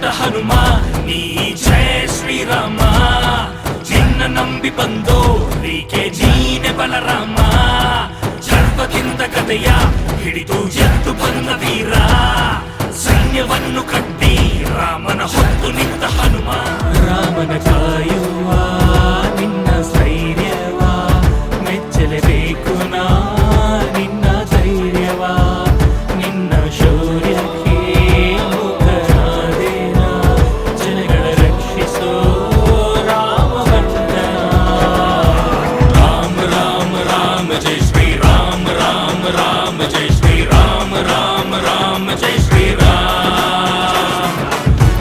ನಿಂತ ಹನುಮ ನೀ ಜಯ ಶ್ರೀರಾಮ ನಿನ್ನ ನಂಬಿ ಬಂದೋರಿಗೆ ನೀನೆ ಬಲರಾಮ ಸರ್ವದಿಂದ ಕಥೆಯ ಹಿಡಿದು ಎದ್ದು ಬಂದ ವೀರ ಸೈನ್ಯವನ್ನು ಕಟ್ಟಿ ರಾಮನ ಹೊತ್ತು ನಿಂತ ಹನುಮ ರಾಮನ ಕಾಯುವ ನಿನ್ನ ಸ್ಥೈರ್ಯವ ಮೆಚ್ಚಲೇಬೇಕು ನಾ ನಿನ್ನ ಧೈರ್ಯವ ನಿನ್ನ ಶೌರ್ಯಕ್ಕೆ ಮುಖರಾದೇನ ಜನಗಳ ರಕ್ಷಿಸೋ ರಾಮವಂದನ ರಾಮ ರಾಮ ರಾಮ ಜಯ ಶ್ರೀ ರಾಮ ರಾಮ ರಾಮ ಜಯ ಶ್ರೀ ರಾಮ ರಾಮ ರಾಮ ಜಯ ಶ್ರೀ ರಾಮ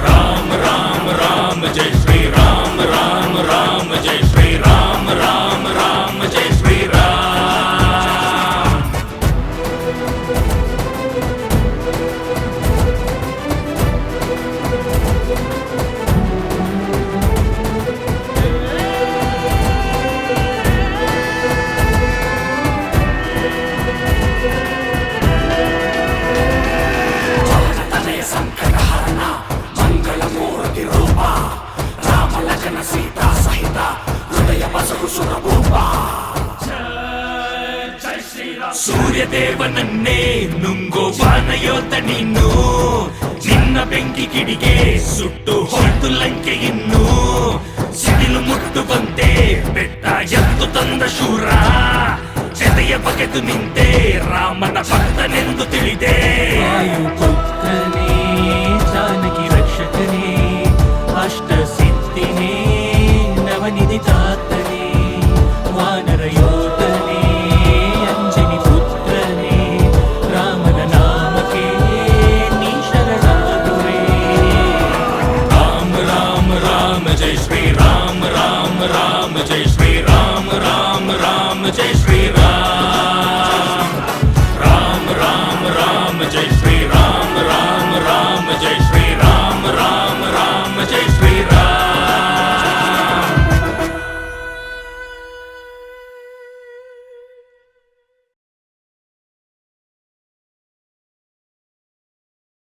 ರಾಮ ರಾಮ ರಾಮ ಜಯ ಶ್ರೀ ರಾಮ ರಾಮ ರಾಮ ಜಯ ಶ್ರೀ ರಾಮ ರಾಮ ರಾಮ ಜಯ ಶ್ರೀ ರಾಮ ತಲೆಯ ಸಂಕಟಹರಣ ಮಂಗಳ ಮೂರ್ತಿ ರೂಪ ರಾಮ ಲಖನ ಸೀತಾ ಸಹಿತ ಹೃದಯ ಬಸರು ಸುರಭೂಪ ಸೂರ್ಯ ದೇವನನ್ನೇ ನುಂಗೋ ವಾನಯೋಧ ನೀನು ನಿನ್ನ ಬೆಂಕಿ ಕಿಡಿಗೆ ಸುಟ್ಟು ಹೊರತು ಲಂಕೆ ಇನ್ನು ಸಿಡಿಲು ಮುಟ್ಟು ಬಂತೆ ಬೆಟ್ಟ ಎತ್ತು ತಂದ ಶೂರ ಜತೆಯ ಬಗೆದು ನಿಂತೆ ರಾಮನ ಭಕ್ತನೆಂದು ತಿಳಿದೆ ವಾಯುಪುತ್ರನೇ ಜಾನಕಿ ರಕ್ಷಕನೇ ಅಷ್ಟ ಸಿದ್ಧಿನೇ ನವನಿಧಿ ತಾತನೇ ವಾನರ ಯೋಧನೇ